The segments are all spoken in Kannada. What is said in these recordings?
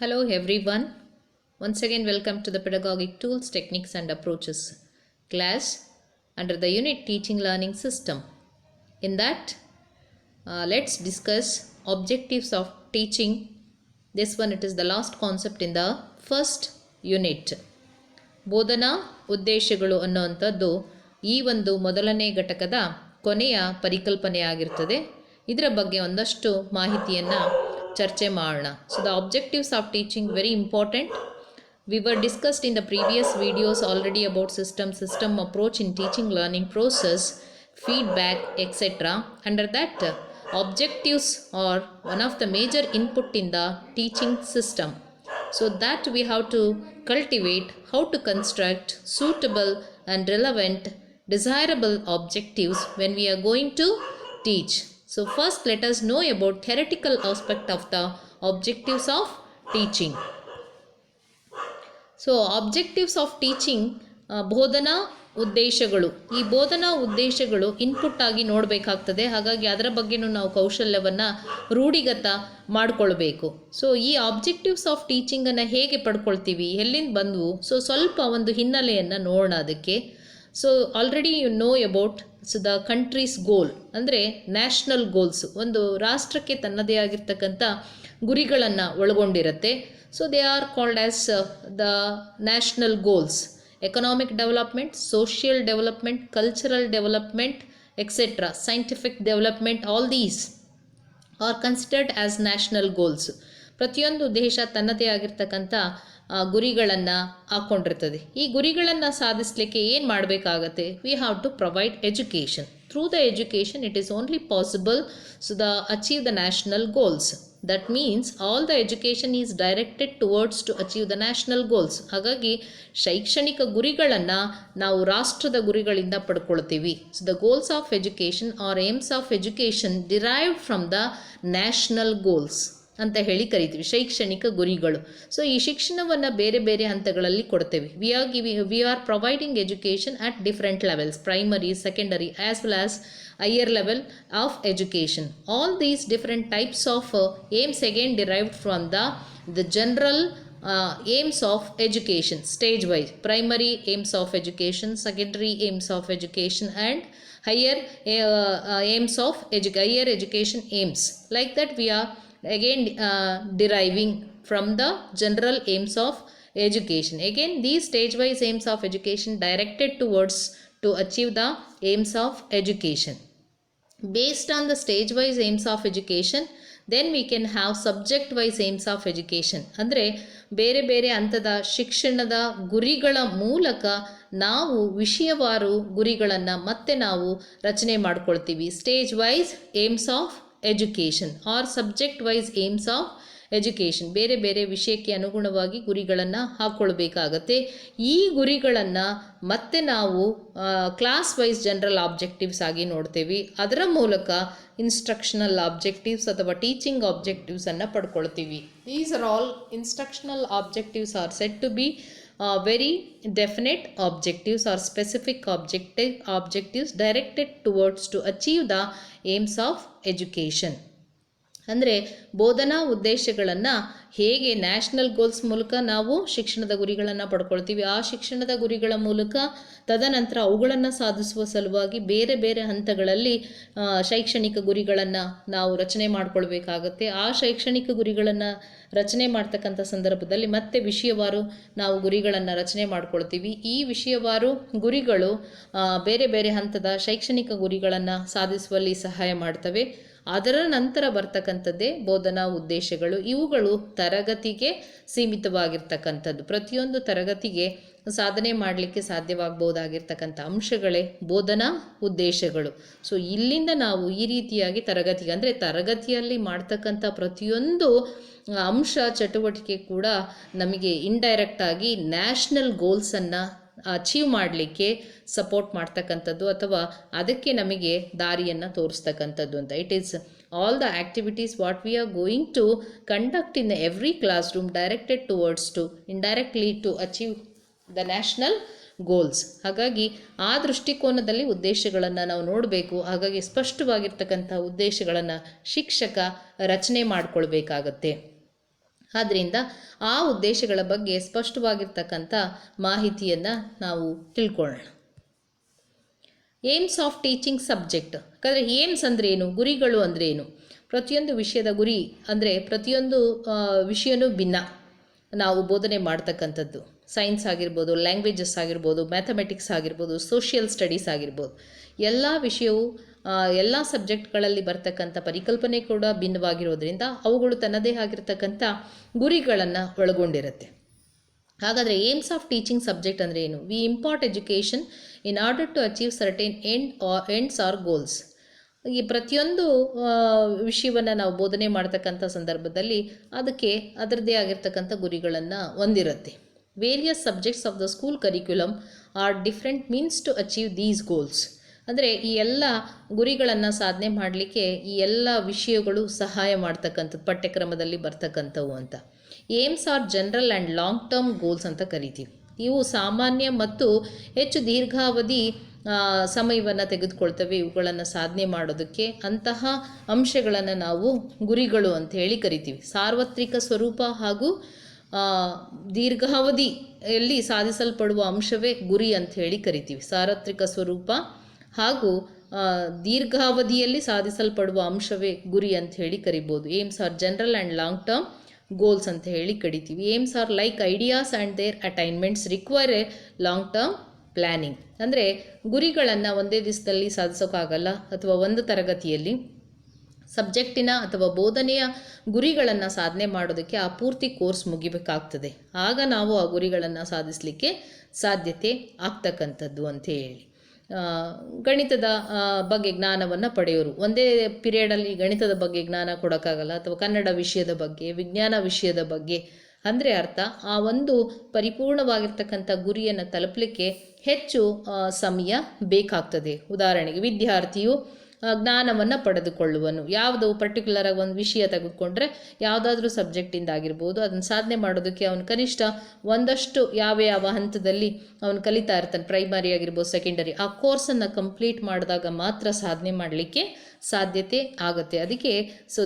Hello everyone. Once again welcome to the Pedagogic Tools, Techniques and Approaches class under the unit Teaching Learning System. In that, let's discuss objectives of teaching. This one, it is the last concept in the first unit. ಬೋಧನಾ ಉದ್ದೇಶಗಳು ಅನ್ನುವಂಥದ್ದು ಈ ಒಂದು ಮೊದಲನೇ ಘಟಕದ ಕೊನೆಯ ಪರಿಕಲ್ಪನೆಯಾಗಿರ್ತದೆ. ಇದರ ಬಗ್ಗೆ ಒಂದಷ್ಟು ಮಾಹಿತಿಯನ್ನು ಚರ್ಚೆ ಮಾಡೋಣ. So the objectives of teaching very important. We were discussed in the previous videos already about system approach in teaching learning process, feedback, etc. Under that, objectives are one of the major input in the teaching system. So that we have to cultivate how to construct suitable and relevant desirable objectives when we are going to teach. So first let us know about theoretical aspect of the objectives of teaching. So objectives of teaching ಬೋಧನಾ ಉದ್ದೇಶಗಳು. ಈ ಬೋಧನಾ ಉದ್ದೇಶಗಳು ಇನ್ಪುಟ್ ಆಗಿ ನೋಡಬೇಕಾಗ್ತದೆ. ಹಾಗಾಗಿ ಅದರ ಬಗ್ಗೆನೂ ನಾವು ಕೌಶಲ್ಯವನ್ನು ರೂಢಿಗತ ಮಾಡಿಕೊಳ್ಬೇಕು. ಸೊ ಈ ಆಬ್ಜೆಕ್ಟಿವ್ಸ್ ಆಫ್ ಟೀಚಿಂಗನ್ನು ಹೇಗೆ ಪಡ್ಕೊಳ್ತೀವಿ, ಎಲ್ಲಿಂದ ಬಂದವು, ಸೊ ಸ್ವಲ್ಪ ಒಂದು ಹಿನ್ನೆಲೆಯನ್ನು ನೋಡೋಣ ಅದಕ್ಕೆ. So already you know about the countries goal, ಅಂದರೆ ನ್ಯಾಷನಲ್ ಗೋಲ್ಸ್. ಒಂದು ರಾಷ್ಟ್ರಕ್ಕೆ ತನ್ನದೇ ಆಗಿರ್ತಕ್ಕಂಥ ಗುರಿಗಳನ್ನು ಒಳಗೊಂಡಿರುತ್ತೆ. So they are called as the national goals: economic development, social development, cultural development, etc. Scientific development, all these are considered as national goals. ಪ್ರತಿಯೊಂದು ದೇಶ ತನ್ನದೇ ಆಗಿರ್ತಕ್ಕಂಥ ಗುರಿಗಳನ್ನು ಹಾಕ್ಕೊಂಡಿರ್ತದೆ. ಈ ಗುರಿಗಳನ್ನು ಸಾಧಿಸಲಿಕ್ಕೆ ಏನು ಮಾಡಬೇಕಾಗತ್ತೆ? We have to provide education. Through the education it is only possible to achieve the national goals. That means all the education is directed towards to achieve the national goals. ಹಾಗಾಗಿ ಶೈಕ್ಷಣಿಕ ಗುರಿಗಳನ್ನು ನಾವು ರಾಷ್ಟ್ರದ ಗುರಿಗಳಿಂದ ಪಡ್ಕೊಳ್ತೀವಿ. So the goals of education are aims of education derived from the national goals ಅಂತ ಹೇಳಿ ಕರಿತೀವಿ, ಶೈಕ್ಷಣಿಕ ಗುರಿಗಳು. ಸೊ ಈ ಶಿಕ್ಷಣವನ್ನು ಬೇರೆ ಬೇರೆ ಹಂತಗಳಲ್ಲಿ ಕೊಡ್ತೇವೆ. We are providing education at different levels: primary, secondary, as well as higher level of education. All these different types of aims again derived from the general aims of education stage wise: primary aims of education, secondary aims of education, and higher aims of higher education aims. Like that we are again deriving from the general aims of education. Again these stage wise aims of education directed towards to achieve the aims of education. Based on the stage wise aims of education, then we can have subject wise aims of education. ಅಂದರೆ ಬೇರೆ ಬೇರೆ ಹಂತದ ಶಿಕ್ಷಣದ ಗುರಿಗಳ ಮೂಲಕ ನಾವು ವಿಷಯವಾರು ಗುರಿಗಳನ್ನು ಮತ್ತೆ ನಾವು ರಚನೆ ಮಾಡ್ಕೊಳ್ತೀವಿ. Stage wise aims of education or subject wise aims of education. ಬೇರೆ ಬೇರೆ ವಿಷಯಕ್ಕೆ ಅನುಗುಣವಾಗಿ ಗುರಿಗಳನ್ನು ಹಾಕ್ಕೊಳ್ಬೇಕಾಗತ್ತೆ. ಈ ಗುರಿಗಳನ್ನು ಮತ್ತೆ ನಾವು ಕ್ಲಾಸ್ ವೈಸ್ ಜನರಲ್ ಆಬ್ಜೆಕ್ಟಿವ್ಸ್ ಆಗಿ ನೋಡ್ತೇವೆ. ಅದರ ಮೂಲಕ ಇನ್ಸ್ಟ್ರಕ್ಷನಲ್ ಆಬ್ಜೆಕ್ಟಿವ್ಸ್ ಅಥವಾ ಟೀಚಿಂಗ್ ಆಬ್ಜೆಕ್ಟಿವ್ಸನ್ನು ಪಡ್ಕೊಳ್ತೀವಿ. These are all instructional objectives are set to be very definite objectives or specific objectives directed towards to achieve the aims of education. ಅಂದರೆ ಬೋಧನಾ ಉದ್ದೇಶಗಳನ್ನು ಹೇಗೆ ನ್ಯಾಷನಲ್ ಗೋಲ್ಸ್ ಮೂಲಕ ನಾವು ಶಿಕ್ಷಣದ ಗುರಿಗಳನ್ನು ಪಡ್ಕೊಳ್ತೀವಿ, ಆ ಶಿಕ್ಷಣದ ಗುರಿಗಳ ಮೂಲಕ ತದನಂತರ ಅವುಗಳನ್ನು ಸಾಧಿಸುವ ಸಲುವಾಗಿ ಬೇರೆ ಬೇರೆ ಹಂತಗಳಲ್ಲಿ ಶೈಕ್ಷಣಿಕ ಗುರಿಗಳನ್ನು ನಾವು ರಚನೆ ಮಾಡ್ಕೊಳ್ಬೇಕಾಗತ್ತೆ. ಆ ಶೈಕ್ಷಣಿಕ ಗುರಿಗಳನ್ನು ರಚನೆ ಮಾಡ್ತಕ್ಕಂಥ ಸಂದರ್ಭದಲ್ಲಿ ಮತ್ತೆ ವಿಷಯವಾರು ನಾವು ಗುರಿಗಳನ್ನು ರಚನೆ ಮಾಡ್ಕೊಳ್ತೀವಿ. ಈ ವಿಷಯವಾರು ಗುರಿಗಳು ಬೇರೆ ಬೇರೆ ಹಂತದ ಶೈಕ್ಷಣಿಕ ಗುರಿಗಳನ್ನು ಸಾಧಿಸುವಲ್ಲಿ ಸಹಾಯ ಮಾಡ್ತವೆ. ಅದರ ನಂತರ ಬರ್ತಕ್ಕಂಥದ್ದೇ ಬೋಧನಾ ಉದ್ದೇಶಗಳು. ಇವುಗಳು ತರಗತಿಗೆ ಸೀಮಿತವಾಗಿರ್ತಕ್ಕಂಥದ್ದು. ಪ್ರತಿಯೊಂದು ತರಗತಿಗೆ ಸಾಧನೆ ಮಾಡಲಿಕ್ಕೆ ಸಾಧ್ಯವಾಗಬಹುದಾಗಿರ್ತಕ್ಕಂಥ ಅಂಶಗಳೇ ಬೋಧನಾ ಉದ್ದೇಶಗಳು. ಸೊ ಇಲ್ಲಿಂದ ನಾವು ಈ ರೀತಿಯಾಗಿ ತರಗತಿಗೆ, ಅಂದರೆ ತರಗತಿಯಲ್ಲಿ ಮಾಡ್ತಕ್ಕಂಥ ಪ್ರತಿಯೊಂದು ಅಂಶ ಚಟುವಟಿಕೆ ಕೂಡ ನಮಗೆ ಇಂಡೈರೆಕ್ಟಾಗಿ ನ್ಯಾಷನಲ್ ಗೋಲ್ಸನ್ನು ಅಚೀವ್ ಮಾಡಲಿಕ್ಕೆ ಸಪೋರ್ಟ್ ಮಾಡ್ತಕ್ಕಂಥದ್ದು ಅಥವಾ ಅದಕ್ಕೆ ನಮಗೆ ದಾರಿಯನ್ನು ತೋರಿಸ್ತಕ್ಕಂಥದ್ದು ಅಂತ. It is all the activities what we are going to conduct in every classroom directed towards to indirectly to achieve the national goals. ಹಾಗಾಗಿ ಆ ದೃಷ್ಟಿಕೋನದಲ್ಲಿ ಉದ್ದೇಶಗಳನ್ನು ನಾವು ನೋಡಬೇಕು. ಹಾಗಾಗಿ ಸ್ಪಷ್ಟವಾಗಿರ್ತಕ್ಕಂಥ ಉದ್ದೇಶಗಳನ್ನು ಶಿಕ್ಷಕ ರಚನೆ ಮಾಡಿಕೊಳ್ಬೇಕಾಗತ್ತೆ. ಆದ್ದರಿಂದ ಆ ಉದ್ದೇಶಗಳ ಬಗ್ಗೆ ಸ್ಪಷ್ಟವಾಗಿರ್ತಕ್ಕಂಥ ಮಾಹಿತಿಯನ್ನು ನಾವು ತಿಳ್ಕೊಳ್ಳೋಣ. Aims of teaching subject. ಯಾಕಂದರೆ ಏಮ್ಸ್ ಅಂದರೆ ಏನು, ಗುರಿಗಳು ಅಂದರೆ ಏನು? ಪ್ರತಿಯೊಂದು ವಿಷಯದ ಗುರಿ ಅಂದರೆ ಪ್ರತಿಯೊಂದು ವಿಷಯನೂ ಭಿನ್ನ. ನಾವು ಬೋಧನೆ ಮಾಡ್ತಕ್ಕಂಥದ್ದು ಸೈನ್ಸ್ ಆಗಿರ್ಬೋದು, ಲ್ಯಾಂಗ್ವೇಜಸ್ ಆಗಿರ್ಬೋದು, ಮ್ಯಾಥಮೆಟಿಕ್ಸ್ ಆಗಿರ್ಬೋದು, ಸೋಷಿಯಲ್ ಸ್ಟಡೀಸ್ ಆಗಿರ್ಬೋದು, ಎಲ್ಲ ವಿಷಯವು ಎಲ್ಲ ಸಬ್ಜೆಕ್ಟ್ಗಳಲ್ಲಿ ಬರ್ತಕ್ಕಂಥ ಪರಿಕಲ್ಪನೆ ಕೂಡ ಭಿನ್ನವಾಗಿರೋದ್ರಿಂದ ಅವುಗಳು ತನ್ನದೇ ಆಗಿರ್ತಕ್ಕಂಥ ಗುರಿಗಳನ್ನು ಒಳಗೊಂಡಿರುತ್ತೆ. ಹಾಗಾದರೆ ಏಮ್ಸ್ ಆಫ್ ಟೀಚಿಂಗ್ ಸಬ್ಜೆಕ್ಟ್ ಅಂದರೆ ಏನು? We impart education in order to achieve certain ends or goals. ಈ ಪ್ರತಿಯೊಂದು ವಿಷಯವನ್ನು ನಾವು ಬೋಧನೆ ಮಾಡ್ತಕ್ಕಂಥ ಸಂದರ್ಭದಲ್ಲಿ ಅದಕ್ಕೆ ಅದರದ್ದೇ ಆಗಿರ್ತಕ್ಕಂಥ ಗುರಿಗಳನ್ನು ಹೊಂದಿರುತ್ತೆ. Various subjects of the school curriculum are different means to achieve these goals. ಅಂದರೆ ಈ ಎಲ್ಲ ಗುರಿಗಳನ್ನು ಸಾಧನೆ ಮಾಡಲಿಕ್ಕೆ ಈ ಎಲ್ಲ ವಿಷಯಗಳು ಸಹಾಯ ಮಾಡ್ತಕ್ಕಂಥದ್ದು ಪಠ್ಯಕ್ರಮದಲ್ಲಿ ಬರ್ತಕ್ಕಂಥವು ಅಂತ. Aims are general and long term goals ಅಂತ ಕರಿತೀವಿ. ಇವು ಸಾಮಾನ್ಯ ಮತ್ತು ಹೆಚ್ಚು ದೀರ್ಘಾವಧಿ ಸಮಯವನ್ನು ತೆಗೆದುಕೊಳ್ತವೆ. ಇವುಗಳನ್ನು ಸಾಧನೆ ಮಾಡೋದಕ್ಕೆ ಅಂತಹ ಅಂಶಗಳನ್ನು ನಾವು ಗುರಿಗಳು ಅಂತ ಹೇಳಿ ಕರಿತೀವಿ. ಸಾರ್ವತ್ರಿಕ ಸ್ವರೂಪ ಹಾಗೂ ದೀರ್ಘಾವಧಿಯಲ್ಲಿ ಸಾಧಿಸಲ್ಪಡುವ ಅಂಶವೇ ಗುರಿ ಅಂತ ಹೇಳಿ ಕರಿತೀವಿ. ಸಾರ್ವತ್ರಿಕ ಸ್ವರೂಪ ಹಾಗೂ ದೀರ್ಘಾವಧಿಯಲ್ಲಿ ಸಾಧಿಸಲ್ಪಡುವ ಅಂಶವೇ ಗುರಿ ಅಂತ ಹೇಳಿ ಕರಿಬೋದು. Aims are general and long term goals ಅಂತ ಹೇಳಿ ಕರಿತೀವಿ. Aims are like ideas and their attainments require a long term planning. ಅಂದರೆ ಗುರಿಗಳನ್ನು ಒಂದೇ ದಿವಸದಲ್ಲಿ ಸಾಧಿಸೋಕ್ಕಾಗಲ್ಲ, ಅಥವಾ ಒಂದು ತರಗತಿಯಲ್ಲಿ ಸಬ್ಜೆಕ್ಟಿನ ಅಥವಾ ಬೋಧನೆಯ ಗುರಿಗಳನ್ನು ಸಾಧನೆ ಮಾಡೋದಕ್ಕೆ ಆ ಪೂರ್ತಿ ಕೋರ್ಸ್ ಮುಗಿಬೇಕಾಗ್ತದೆ. ಆಗ ನಾವು ಆ ಗುರಿಗಳನ್ನು ಸಾಧಿಸಲಿಕ್ಕೆ ಸಾಧ್ಯತೆ ಆಗ್ತಕ್ಕಂಥದ್ದು ಅಂತ ಹೇಳಿ. ಗಣಿತದ ಬಗ್ಗೆ ಜ್ಞಾನವನ್ನು ಪಡೆಯೋರು ಒಂದೇ ಪೀರಿಯಡಲ್ಲಿ ಗಣಿತದ ಬಗ್ಗೆ ಜ್ಞಾನ ಕೊಡೋಕ್ಕಾಗಲ್ಲ, ಅಥವಾ ಕನ್ನಡ ವಿಷಯದ ಬಗ್ಗೆ, ವಿಜ್ಞಾನ ವಿಷಯದ ಬಗ್ಗೆ. ಅಂದರೆ ಅರ್ಥ ಆ ಒಂದು ಪರಿಪೂರ್ಣವಾಗಿರ್ತಕ್ಕಂಥ ಗುರಿಯನ್ನು ತಲುಪಲಿಕ್ಕೆ ಹೆಚ್ಚು ಸಮಯ ಬೇಕಾಗ್ತದೆ. ಉದಾಹರಣೆಗೆ ವಿದ್ಯಾರ್ಥಿಯು ಜ್ಞಾನವನ್ನು ಪಡೆದುಕೊಳ್ಳುವನು. ಯಾವುದು ಪರ್ಟಿಕ್ಯುಲರ್ ಆಗಿ ಒಂದು ವಿಷಯ ತೆಗೆದುಕೊಂಡ್ರೆ ಯಾವುದಾದ್ರೂ ಸಬ್ಜೆಕ್ಟಿಂದ ಆಗಿರ್ಬೋದು, ಅದನ್ನು ಸಾಧನೆ ಮಾಡೋದಕ್ಕೆ ಅವನು ಕನಿಷ್ಠ ಒಂದಷ್ಟು ಯಾವ ಹಂತದಲ್ಲಿ ಅವನು ಕಲಿತಾ ಇರ್ತಾನೆ, ಪ್ರೈಮರಿ ಆಗಿರ್ಬೋದು, ಸೆಕೆಂಡರಿ, ಆ ಕೋರ್ಸನ್ನು ಕಂಪ್ಲೀಟ್ ಮಾಡಿದಾಗ ಮಾತ್ರ ಸಾಧನೆ ಮಾಡಲಿಕ್ಕೆ ಸಾಧ್ಯತೆ ಆಗುತ್ತೆ. ಅದಕ್ಕೆ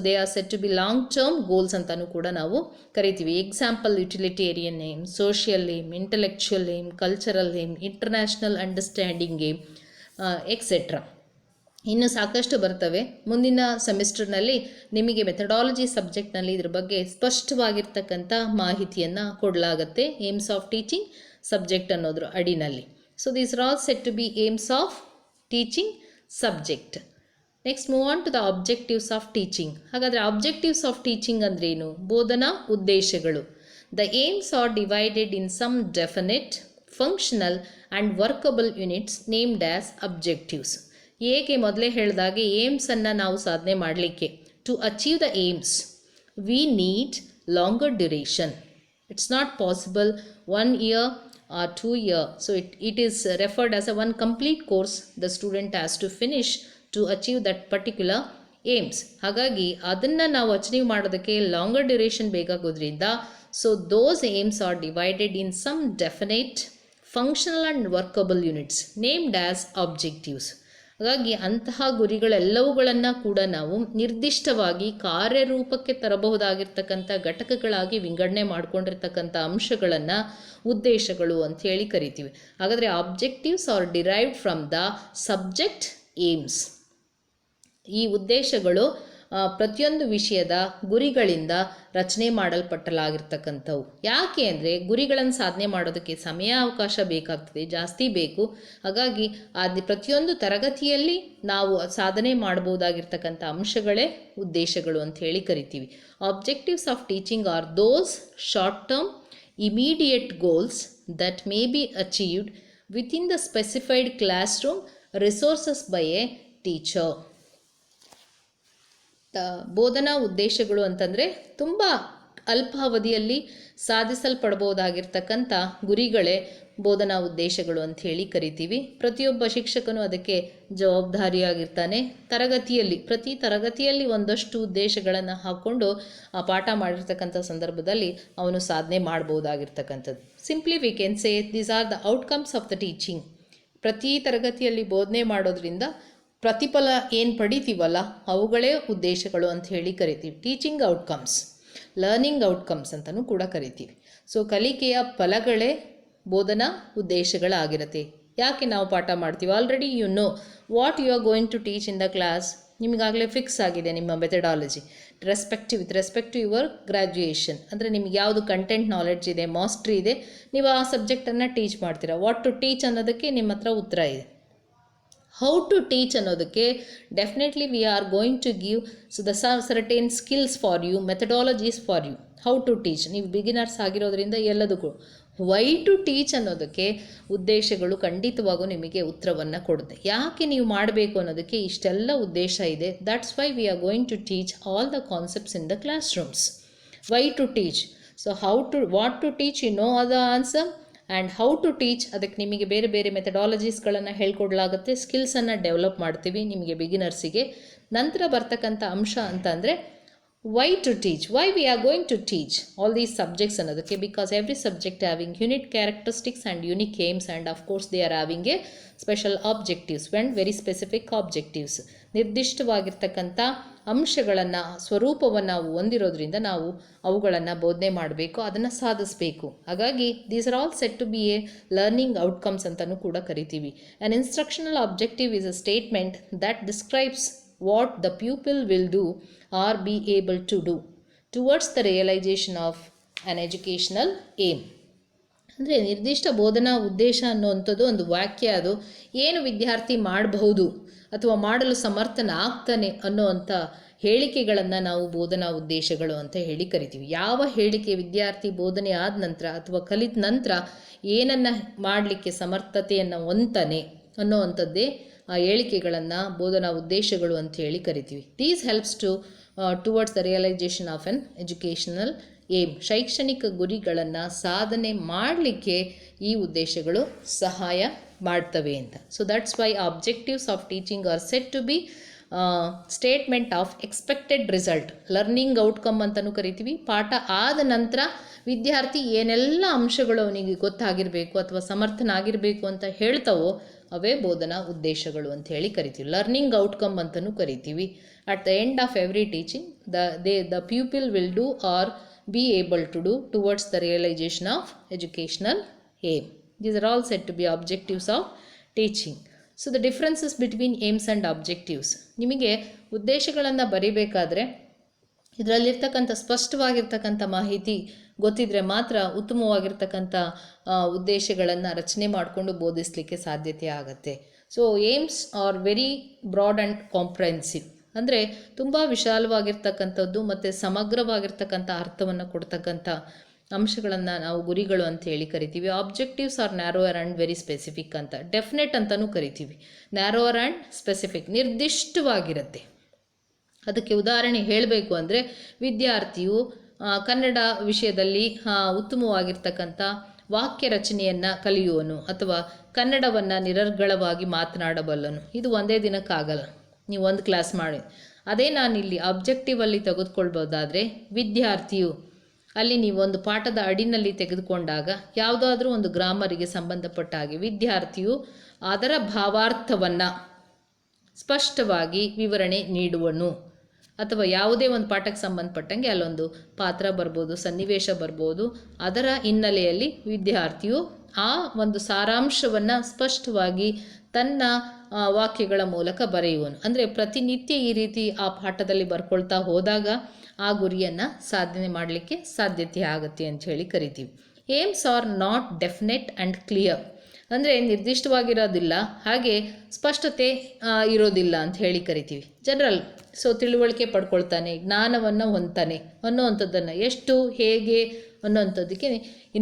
they are set to be long term goals ಅಂತಲೂ ಕೂಡ ನಾವು ಕರಿತೀವಿ. Example utilitarian aim, social aim, intellectual aim, cultural aim, international understanding aim, etcetera. ಇನ್ನು ಸಾಕಷ್ಟು ಬರ್ತವೆ. ಮುಂದಿನ ಸೆಮಿಸ್ಟರ್ನಲ್ಲಿ ನಿಮಗೆ ಮೆಥಡಾಲಜಿ ಸಬ್ಜೆಕ್ಟ್ನಲ್ಲಿ ಇದ್ರ ಬಗ್ಗೆ ಸ್ಪಷ್ಟವಾಗಿರ್ತಕ್ಕಂಥ ಮಾಹಿತಿಯನ್ನು ಕೊಡಲಾಗುತ್ತೆ ಏಮ್ಸ್ ಆಫ್ ಟೀಚಿಂಗ್ ಸಬ್ಜೆಕ್ಟ್ ಅನ್ನೋದ್ರ ಅಡಿನಲ್ಲಿ. So these are all set to be aims of teaching subject. Next move on to the objectives of teaching. ಹಾಗಾದರೆ ಆಬ್ಜೆಕ್ಟಿವ್ಸ್ ಆಫ್ ಟೀಚಿಂಗ್ ಅಂದ್ರೇನು? ಬೋಧನಾ ಉದ್ದೇಶಗಳು. The aims are divided in some definite, functional and workable units named as objectives. ಹೇಗೆ ಮೊದಲೇ ಹೇಳಿದಾಗೆ ಏಮ್ಸನ್ನು ನಾವು ಸಾಧನೆ ಮಾಡಲಿಕ್ಕೆ to achieve the aims we need longer duration. It's not possible 1 year or 2 year. So it is referred as a one complete course the student has to finish to achieve that particular aims. ಹಾಗಾಗಿ ಅದನ್ನು ನಾವು ಅಚೀವ್ ಮಾಡೋದಕ್ಕೆ ಲಾಂಗರ್ ಡ್ಯೂರೇಷನ್ ಬೇಕಾಗೋದ್ರಿಂದ so those aims are divided in some definite, functional and workable units named as objectives. ಹಾಗಾಗಿ ಅಂತಹ ಗುರಿಗಳೆಲ್ಲವುಗಳನ್ನು ಕೂಡ ನಾವು ನಿರ್ದಿಷ್ಟವಾಗಿ ಕಾರ್ಯರೂಪಕ್ಕೆ ತರಬಹುದಾಗಿರ್ತಕ್ಕಂಥ ಘಟಕಗಳಾಗಿ ವಿಂಗಡಣೆ ಮಾಡಿಕೊಂಡಿರ್ತಕ್ಕಂಥ ಅಂಶಗಳನ್ನು ಉದ್ದೇಶಗಳು ಅಂಥೇಳಿ ಕರಿತೀವಿ. ಹಾಗಾದರೆ objectives are derived from the subject aims. ಈ ಉದ್ದೇಶಗಳು ಪ್ರತಿಯೊಂದು ವಿಷಯದ ಗುರಿಗಳಿಂದ ರಚನೆ ಮಾಡಲ್ಪಟ್ಟಲಾಗಿರ್ತಕ್ಕಂಥವು. ಯಾಕೆ ಅಂದರೆ ಗುರಿಗಳನ್ನು ಸಾಧನೆ ಮಾಡೋದಕ್ಕೆ ಸಮಯ ಅವಕಾಶ ಬೇಕಾಗ್ತದೆ, ಜಾಸ್ತಿ ಬೇಕು. ಹಾಗಾಗಿ ಪ್ರತಿಯೊಂದು ತರಗತಿಯಲ್ಲಿ ನಾವು ಸಾಧನೆ ಮಾಡಬಹುದಾಗಿರ್ತಕ್ಕಂಥ ಅಂಶಗಳೇ ಉದ್ದೇಶಗಳು ಅಂತ ಹೇಳಿ ಕರಿತೀವಿ. Objectives of teaching are those short term immediate goals that may be achieved within the specified class room resources by A teacher. ಬೋಧನಾ ಉದ್ದೇಶಗಳು ಅಂತಂದರೆ ತುಂಬ ಅಲ್ಪಾವಧಿಯಲ್ಲಿ ಸಾಧಿಸಲ್ಪಡಬಹುದಾಗಿರ್ತಕ್ಕಂಥ ಗುರಿಗಳೇ ಬೋಧನಾ ಉದ್ದೇಶಗಳು ಅಂತ ಹೇಳಿ ಕರಿತೀವಿ. ಪ್ರತಿಯೊಬ್ಬ ಶಿಕ್ಷಕನು ಅದಕ್ಕೆ ಜವಾಬ್ದಾರಿಯಾಗಿರ್ತಾನೆ. ಪ್ರತಿ ತರಗತಿಯಲ್ಲಿ ಒಂದಷ್ಟು ಉದ್ದೇಶಗಳನ್ನು ಹಾಕ್ಕೊಂಡು ಆ ಪಾಠ ಮಾಡಿರ್ತಕ್ಕಂಥ ಸಂದರ್ಭದಲ್ಲಿ ಅವನು ಸಾಧನೆ ಮಾಡಬಹುದಾಗಿರ್ತಕ್ಕಂಥದ್ದು. Simply we can say these are the outcomes of the teaching. ಪ್ರತಿ ತರಗತಿಯಲ್ಲಿ ಬೋಧನೆ ಮಾಡೋದ್ರಿಂದ ಪ್ರತಿಫಲ ಏನು ಪಡಿತೀವಲ್ಲ ಅವುಗಳೇ ಉದ್ದೇಶಗಳು ಅಂತ ಹೇಳಿ ಕರಿತೀವಿ, ಟೀಚಿಂಗ್ ಔಟ್ಕಮ್ಸ್. ಲರ್ನಿಂಗ್ ಔಟ್ಕಮ್ಸ್ ಅಂತಲೂ ಕೂಡ ಕರಿತೀವಿ. ಸೊ ಕಲಿಕೆಯ ಫಲಗಳೇ ಬೋಧನಾ ಉದ್ದೇಶಗಳಾಗಿರುತ್ತೆ. ಯಾಕೆ ನಾವು ಪಾಠ ಮಾಡ್ತೀವಿ? Already you know what you are going to teach in the class. ನಿಮಗಾಗಲೇ ಫಿಕ್ಸ್ ಆಗಿದೆ ನಿಮ್ಮ methodology with respect to your graduation. ಅಂದರೆ ನಿಮ್ಗೆ ಯಾವುದು ಕಂಟೆಂಟ್ ನಾಲೆಡ್ಜ್ ಇದೆ, ಮಾಸ್ಟ್ರಿ ಇದೆ, ನೀವು ಆ ಸಬ್ಜೆಕ್ಟನ್ನು ಟೀಚ್ ಮಾಡ್ತೀರಾ. ವಾಟ್ ಟು ಟೀಚ್ ಅನ್ನೋದಕ್ಕೆ ನಿಮ್ಮ ಹತ್ರ ಉತ್ತರ ಇದೆ. ಹೌ ಟು ಟೀಚ್ ಅನ್ನೋದಕ್ಕೆ definitely we are going to give certain skills for you, methodologies for you. How to teach, ನೀವು ಬಿಗಿನರ್ಸ್ ಆಗಿರೋದ್ರಿಂದ ಎಲ್ಲದಕ್ಕೂ. ವೈ ಟು ಟೀಚ್ ಅನ್ನೋದಕ್ಕೆ ಉದ್ದೇಶಗಳು ಖಂಡಿತವಾಗೂ ನಿಮಗೆ ಉತ್ತರವನ್ನು ಕೊಡುತ್ತೆ. ಯಾಕೆ ನೀವು ಮಾಡಬೇಕು ಅನ್ನೋದಕ್ಕೆ ಇಷ್ಟೆಲ್ಲ ಉದ್ದೇಶ ಇದೆ. That's why we are going to teach all the concepts in the classrooms. Why to teach, so how to what to teach you know the answer, and how to teach ಅದಕ್ಕೆ ನಿಮಗೆ ಬೇರೆ ಬೇರೆ ಮೆಥಡಾಲಜೀಸ್ಗಳನ್ನು ಹೇಳ್ಕೊಡ್ಲಾಗುತ್ತೆ. ಸ್ಕಿಲ್ಸನ್ನು ಡೆವಲಪ್ ಮಾಡ್ತೀವಿ ನಿಮಗೆ ಬಿಗಿನರ್ಸಿಗೆ. ನಂತರ ಬರ್ತಕ್ಕಂಥ ಅಂಶ ಅಂತ ಅಂದರೆ why to teach, why we are going to teach all these subjects ಅನ್ನೋದಕ್ಕೆ. because every subject having unique characteristics and unique aims, and of course they are having a special objectives and very specific objectives. ನಿರ್ದಿಷ್ಟವಾಗಿರ್ತಕ್ಕಂಥ ಅಂಶಗಳನ್ನು, ಸ್ವರೂಪವನ್ನು ನಾವು ಹೊಂದಿರೋದ್ರಿಂದ ನಾವು ಅವುಗಳನ್ನು ಬೋಧನೆ ಮಾಡಬೇಕು, ಅದನ್ನು ಸಾಧಿಸಬೇಕು. ಹಾಗಾಗಿ these are all set to be a learning outcomes ಅಂತಲೂ ಕೂಡ ಕರಿತೀವಿ. An instructional objective is a statement that describes what the pupil will do or be able to do towards the realization of an educational aim. ಅಂದರೆ ನಿರ್ದಿಷ್ಟ ಬೋಧನಾ ಉದ್ದೇಶ ಅನ್ನುವಂಥದ್ದು ಒಂದು ವಾಕ್ಯ. ಅದು ಏನು ವಿದ್ಯಾರ್ಥಿ ಮಾಡಬಹುದು ಅಥವಾ ಮಾಡಲು ಸಮರ್ಥನ ಆಗ್ತಾನೆ ಅನ್ನುವಂಥ ಹೇಳಿಕೆಗಳನ್ನು ನಾವು ಬೋಧನಾ ಉದ್ದೇಶಗಳು ಅಂತ ಹೇಳಿ ಕರಿತೀವಿ. ಯಾವ ಹೇಳಿಕೆ ವಿದ್ಯಾರ್ಥಿ ಬೋಧನೆ ಆದ ನಂತರ ಅಥವಾ ಕಲಿತ ನಂತರ ಏನನ್ನು ಮಾಡಲಿಕ್ಕೆ ಸಮರ್ಥತೆಯನ್ನು ಹೊಂತಾನೆ ಅನ್ನೋವಂಥದ್ದೇ ಆ ಹೇಳಿಕೆಗಳನ್ನು ಬೋಧನಾ ಉದ್ದೇಶಗಳು ಅಂತ ಹೇಳಿ ಕರಿತೀವಿ. These helps towards the realisation of an educational aim. ಶೈಕ್ಷಣಿಕ ಗುರಿಗಳನ್ನು ಸಾಧನೆ ಮಾಡಲಿಕ್ಕೆ ಈ ಉದ್ದೇಶಗಳು ಸಹಾಯ ಮಾಡ್ತವೆ ಅಂತ. So that's why objectives of teaching are set to be statement of expected result. Learning outcome ಅಂತಲೂ ಕರಿತೀವಿ. ಪಾಠ ಆದ ನಂತರ ವಿದ್ಯಾರ್ಥಿ ಏನೆಲ್ಲ ಅಂಶಗಳು ಅವನಿಗೆ ಗೊತ್ತಾಗಿರಬೇಕು ಅಥವಾ ಸಮರ್ಥನಾಗಿರಬೇಕು ಅಂತ ಹೇಳ್ತಾವೋ ಅವೇ ಬೋಧನಾ ಉದ್ದೇಶಗಳು ಅಂತ ಹೇಳಿ ಕರಿತೀವಿ. ಲರ್ನಿಂಗ್ ಔಟ್ಕಮ್ ಅಂತಲೂ ಕರಿತೀವಿ. At the end of every teaching the pupil will do or be able to do towards the realization of educational aim. These are all said to be objectives of teaching. So the differences between aims and objectives. ನಿಮಗೆ ಉದ್ದೇಶಗಳನ್ನು ಬರಿಬೇಕಾದ್ರೆ ಇದರಲ್ಲಿರ್ತಕ್ಕಂಥ ಸ್ಪಷ್ಟವಾಗಿರ್ತಕ್ಕಂಥ ಮಾಹಿತಿ ಗೊತ್ತಿದ್ರೆ ಮಾತ್ರ ಉತ್ತಮವಾಗಿರ್ತಕ್ಕಂಥ ಉದ್ದೇಶಗಳನ್ನು ರಚನೆ ಮಾಡಿಕೊಂಡು ಬೋಧಿಸಲಿಕ್ಕೆ ಸಾಧ್ಯತೆ ಆಗುತ್ತೆ. So aims are very broad and comprehensive. ಅಂದರೆ ತುಂಬ ವಿಶಾಲವಾಗಿರ್ತಕ್ಕಂಥದ್ದು ಮತ್ತು ಸಮಗ್ರವಾಗಿರ್ತಕ್ಕಂಥ ಅರ್ಥವನ್ನು ಕೊಡ್ತಕ್ಕಂಥ ಅಂಶಗಳನ್ನು ನಾವು ಗುರಿಗಳು ಅಂತ ಹೇಳಿ ಕರಿತೀವಿ. Objectives are narrower and very specific ಅಂತ. ಡೆಫಿನೆಟ್ ಅಂತಲೂ ಕರಿತೀವಿ. ನ್ಯಾರೋಯರ್ ಆ್ಯಂಡ್ ಸ್ಪೆಸಿಫಿಕ್, ನಿರ್ದಿಷ್ಟವಾಗಿರುತ್ತೆ. ಅದಕ್ಕೆ ಉದಾಹರಣೆ ಹೇಳಬೇಕು ಅಂದರೆ ವಿದ್ಯಾರ್ಥಿಯು ಕನ್ನಡ ವಿಷಯದಲ್ಲಿ ಉತ್ತಮವಾಗಿರ್ತಕ್ಕಂಥ ವಾಕ್ಯ ರಚನೆಯನ್ನು ಕಲಿಯುವನು ಅಥವಾ ಕನ್ನಡವನ್ನು ನಿರರ್ಗಳವಾಗಿ ಮಾತನಾಡಬಲ್ಲನು. ಇದು ಒಂದೇ ದಿನಕ್ಕಾಗಲ್ಲ, ನೀವು ಒಂದು ಕ್ಲಾಸ್ ಮಾಡಿ. ಅದೇ ನಾನಿಲ್ಲಿ ಆಬ್ಜೆಕ್ಟಿವಲ್ಲಿ ತೆಗೆದುಕೊಳ್ಬೋದಾದರೆ ವಿದ್ಯಾರ್ಥಿಯು ಅಲ್ಲಿ ನೀವೊಂದು ಪಾಠದ ಅಡಿನಲ್ಲಿ ತೆಗೆದುಕೊಂಡಾಗ ಯಾವುದಾದ್ರೂ ಒಂದು ಗ್ರಾಮರಿಗೆ ಸಂಬಂಧಪಟ್ಟ ಹಾಗೆ ವಿದ್ಯಾರ್ಥಿಯು ಅದರ ಭಾವಾರ್ಥವನ್ನು ಸ್ಪಷ್ಟವಾಗಿ ವಿವರಣೆ ನೀಡುವನು. ಅಥವಾ ಯಾವುದೇ ಒಂದು ಪಾಠಕ್ಕೆ ಸಂಬಂಧಪಟ್ಟಂಗೆ ಅಲ್ಲೊಂದು ಪಾತ್ರ ಬರ್ಬೋದು, ಸನ್ನಿವೇಶ ಬರ್ಬೋದು, ಅದರ ಹಿನ್ನೆಲೆಯಲ್ಲಿ ವಿದ್ಯಾರ್ಥಿಯು ಆ ಒಂದು ಸಾರಾಂಶವನ್ನು ಸ್ಪಷ್ಟವಾಗಿ ತನ್ನ ವಾಕ್ಯಗಳ ಮೂಲಕ ಬರೆಯುವನು. ಅಂದರೆ ಪ್ರತಿನಿತ್ಯ ಈ ರೀತಿ ಆ ಪಾಠದಲ್ಲಿ ಬರ್ಕೊಳ್ತಾ ಹೋದಾಗ ಆ ಗುರಿಯನ್ನು ಸಾಧನೆ ಮಾಡಲಿಕ್ಕೆ ಸಾಧ್ಯತೆ ಆಗುತ್ತೆ ಅಂತ ಹೇಳಿ ಕರಿತೀವಿ. Aims are not definite and clear. ಅಂದರೆ ನಿರ್ದಿಷ್ಟವಾಗಿರೋದಿಲ್ಲ, ಹಾಗೆ ಸ್ಪಷ್ಟತೆ ಇರೋದಿಲ್ಲ ಅಂತ ಹೇಳಿ ಕರಿತೀವಿ. ಜನರಲ್, ಸೊ ತಿಳುವಳಿಕೆ ಪಡ್ಕೊಳ್ತಾನೆ, ಜ್ಞಾನವನ್ನು ಹೊಂದ್ತಾನೆ ಅನ್ನೋವಂಥದ್ದನ್ನು ಎಷ್ಟು ಹೇಗೆ ಅನ್ನೋವಂಥದ್ದಕ್ಕೆ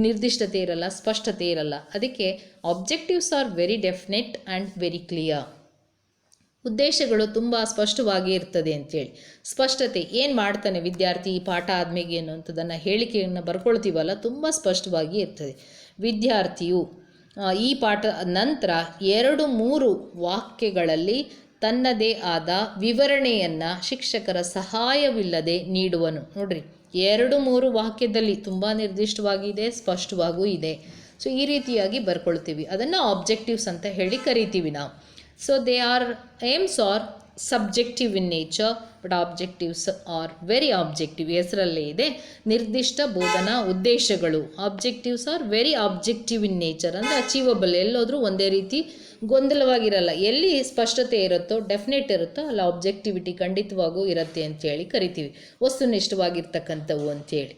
ನಿರ್ದಿಷ್ಟತೆ ಇರಲ್ಲ, ಸ್ಪಷ್ಟತೆ ಇರಲ್ಲ. ಅದಕ್ಕೆ objectives are very definite and very clear. ಉದ್ದೇಶಗಳು ತುಂಬ ಸ್ಪಷ್ಟವಾಗಿ ಇರ್ತದೆ ಅಂಥೇಳಿ. ಸ್ಪಷ್ಟತೆ ಏನು ಮಾಡ್ತಾನೆ ವಿದ್ಯಾರ್ಥಿ ಈ ಪಾಠ ಆದಮೇಲೆ ಅನ್ನೋಂಥದ್ದನ್ನು ಹೇಳಿಕೆಯನ್ನು ಬರ್ಕೊಳ್ತೀವಲ್ಲ, ತುಂಬ ಸ್ಪಷ್ಟವಾಗಿ ಇರ್ತದೆ. ವಿದ್ಯಾರ್ಥಿಯು ಈ ಪಾಠ ನಂತರ 2-3 ವಾಕ್ಯಗಳಲ್ಲಿ ತನ್ನದೇ ಆದ ವಿವರಣೆಯನ್ನು ಶಿಕ್ಷಕರ ಸಹಾಯವಿಲ್ಲದೆ ನೀಡುವನು. ನೋಡ್ರಿ, 2-3 ವಾಕ್ಯದಲ್ಲಿ ತುಂಬ ನಿರ್ದಿಷ್ಟವಾಗಿದೆ, ಸ್ಪಷ್ಟವಾಗೂ ಇದೆ. ಸೊ ಈ ರೀತಿಯಾಗಿ ಬರ್ಕೊಳ್ತೀವಿ. ಅದನ್ನು ಆಬ್ಜೆಕ್ಟಿವ್ಸ್ ಅಂತ ಹೇಳಿ ಕರಿತೀವಿ ನಾವು. So they are aims are subjective in nature but objectives are very objective. ಹೆಸರಲ್ಲೇ ಇದೆ ನಿರ್ದಿಷ್ಟ ಬೋಧನಾ ಉದ್ದೇಶಗಳು. Objectives are very objective in nature, ಅಂದರೆ ಅಚೀವಬಲ್, ಎಲ್ಲೋದ್ರೂ ಒಂದೇ ರೀತಿ ಗೊಂದಲವಾಗಿರಲ್ಲ. ಎಲ್ಲಿ ಸ್ಪಷ್ಟತೆ ಇರುತ್ತೋ, ಡೆಫಿನೆಟ್ ಇರುತ್ತೋ ಅಲ್ಲಿ ಆಬ್ಜೆಕ್ಟಿವಿಟಿ ಖಂಡಿತವಾಗೂ ಇರುತ್ತೆ ಅಂತೇಳಿ ಕರಿತೀವಿ, ವಸ್ತುನಿಷ್ಠವಾಗಿರ್ತಕ್ಕಂಥವು ಅಂಥೇಳಿ.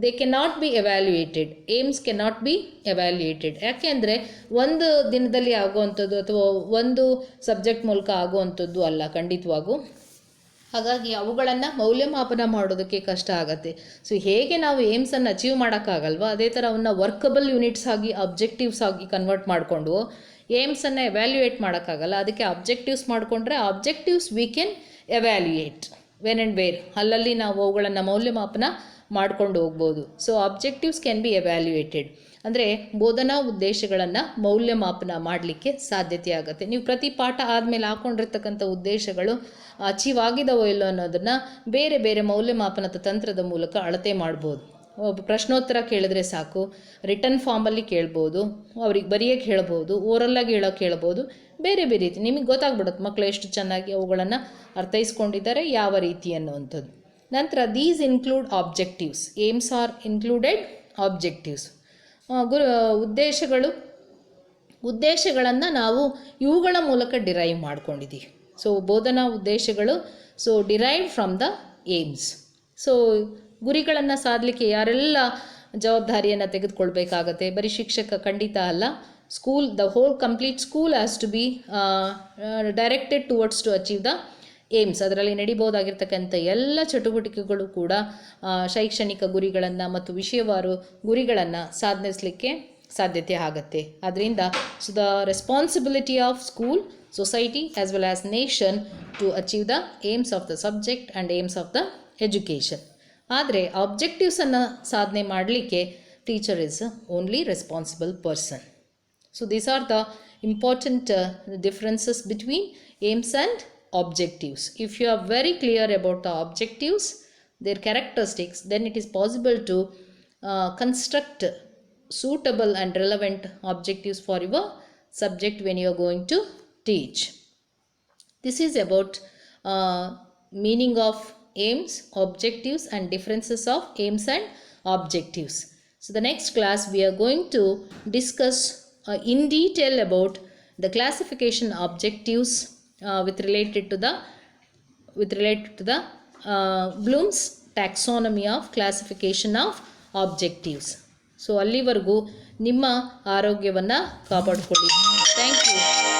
They cannot be evaluated, aims cannot be evaluated. ಯಾಕೆಂದರೆ ಒಂದು ದಿನದಲ್ಲಿ ಆಗುವಂಥದ್ದು ಅಥವಾ ಒಂದು ಸಬ್ಜೆಕ್ಟ್ ಮೂಲಕ ಆಗುವಂಥದ್ದು ಅಲ್ಲ ಖಂಡಿತವಾಗೂ. ಹಾಗಾಗಿ ಅವುಗಳನ್ನು ಮೌಲ್ಯಮಾಪನ ಮಾಡೋದಕ್ಕೆ ಕಷ್ಟ ಆಗುತ್ತೆ. ಸೊ ಹೇಗೆ ನಾವು ಏಮ್ಸನ್ನು ಅಚೀವ್ ಮಾಡೋಕ್ಕಾಗಲ್ವ, ಅದೇ ಥರ ಅವನ್ನ ವರ್ಕಬಲ್ ಯೂನಿಟ್ಸ್ ಆಗಿ ಅಬ್ಜೆಕ್ಟಿವ್ಸ್ ಆಗಿ ಕನ್ವರ್ಟ್ ಮಾಡಿಕೊಂಡು ಏಮ್ಸನ್ನು ಎವ್ಯಾಲ್ಯೂಯೇಟ್ ಮಾಡೋಕ್ಕಾಗಲ್ಲ. ಅದಕ್ಕೆ ಅಬ್ಜೆಕ್ಟಿವ್ಸ್ ಮಾಡಿಕೊಂಡ್ರೆ objectives we can evaluate when and where, ಅಲ್ಲಲ್ಲಿ ನಾವು ಅವುಗಳನ್ನು ಮೌಲ್ಯಮಾಪನ ಮಾಡ್ಕೊಂಡು ಹೋಗ್ಬೋದು. So objectives can be evaluated, ಅಂದರೆ ಬೋಧನಾ ಉದ್ದೇಶಗಳನ್ನು ಮೌಲ್ಯಮಾಪನ ಮಾಡಲಿಕ್ಕೆ ಸಾಧ್ಯತೆ ಆಗುತ್ತೆ. ನೀವು ಪ್ರತಿ ಪಾಠ ಆದಮೇಲೆ ಹಾಕ್ಕೊಂಡಿರ್ತಕ್ಕಂಥ ಉದ್ದೇಶಗಳು ಅಚೀವ್ ಆಗಿದವೋ ಇಲ್ಲೋ ಅನ್ನೋದನ್ನು ಬೇರೆ ಬೇರೆ ಮೌಲ್ಯಮಾಪನದ ತಂತ್ರದ ಮೂಲಕ ಅಳತೆ ಮಾಡ್ಬೋದು. ಪ್ರಶ್ನೋತ್ತರ ಕೇಳಿದ್ರೆ ಸಾಕು, ರಿಟರ್ನ್ ಫಾರ್ಮಲ್ಲಿ ಕೇಳ್ಬೋದು, ಅವ್ರಿಗೆ ಬರೆಯೋಕ್ಕೆ ಹೇಳ್ಬೋದು, ಓರಲ್ಲಾಗಿ ಹೇಳೋಕ್ಕೆ ಹೇಳ್ಬೋದು, ಬೇರೆ ಬೇರೆ ರೀತಿ ನಿಮಗೆ ಗೊತ್ತಾಗ್ಬಿಡುತ್ತೆ ಮಕ್ಕಳು ಎಷ್ಟು ಚೆನ್ನಾಗಿ ಅವುಗಳನ್ನು ಅರ್ಥೈಸ್ಕೊಂಡಿದ್ದಾರೆ, ಯಾವ ರೀತಿ ಅನ್ನುವಂಥದ್ದು. ನಂತರ these include objectives, aims are included objectives. ಉದ್ದೇಶಗಳನ್ನು ನಾವು ಇವುಗಳ ಮೂಲಕ ಡಿರೈವ್ ಮಾಡ್ಕೊಂಡಿದ್ದೀವಿ. ಸೊ ಬೋಧನಾ ಉದ್ದೇಶಗಳು derive from the aims. So ಗುರಿಗಳನ್ನು ಸಾಧಲಿಕ್ಕೆ ಯಾರೆಲ್ಲ ಜವಾಬ್ದಾರಿಯನ್ನು ತೆಗೆದುಕೊಳ್ಬೇಕಾಗತ್ತೆ? ಬರೀ ಶಿಕ್ಷಕ ಖಂಡಿತ ಅಲ್ಲ, school, the whole complete school has to be directed towards to achieve the aims. ಅದರಲ್ಲಿ ನಡಿಬೋದಾಗಿರ್ತಕ್ಕಂಥ ಎಲ್ಲ ಚಟುವಟಿಕೆಗಳು ಕೂಡ ಶೈಕ್ಷಣಿಕ ಗುರಿಗಳನ್ನು ಮತ್ತು ವಿಷಯವಾರು ಗುರಿಗಳನ್ನು ಸಾಧಿಸಲಿಕ್ಕೆ ಸಾಧ್ಯತೆ ಆಗುತ್ತೆ. ಆದ್ದರಿಂದ the responsibility of school, society as well as nation to achieve the aims of the subject and aims of the education. ಆದರೆ ಆಬ್ಜೆಕ್ಟಿವ್ಸನ್ನು ಸಾಧನೆ ಮಾಡಲಿಕ್ಕೆ teacher is only responsible person. So these are the important differences between aims and objectives. If you are very clear about the objectives, their characteristics, then it is possible to construct suitable and relevant objectives for your subject when you are going to teach. This is about meaning of aims, objectives and differences of aims and objectives. So the next class we are going to discuss in detail about the classification objectives with related to the Bloom's taxonomy of classification of objectives. So ಅಲ್ಲಿವರೆಗೂ ನಿಮ್ಮ ಆರೋಗ್ಯವನ್ನು ಕಾಪಾಡಿಕೊಳ್ಳಿ. Thank you.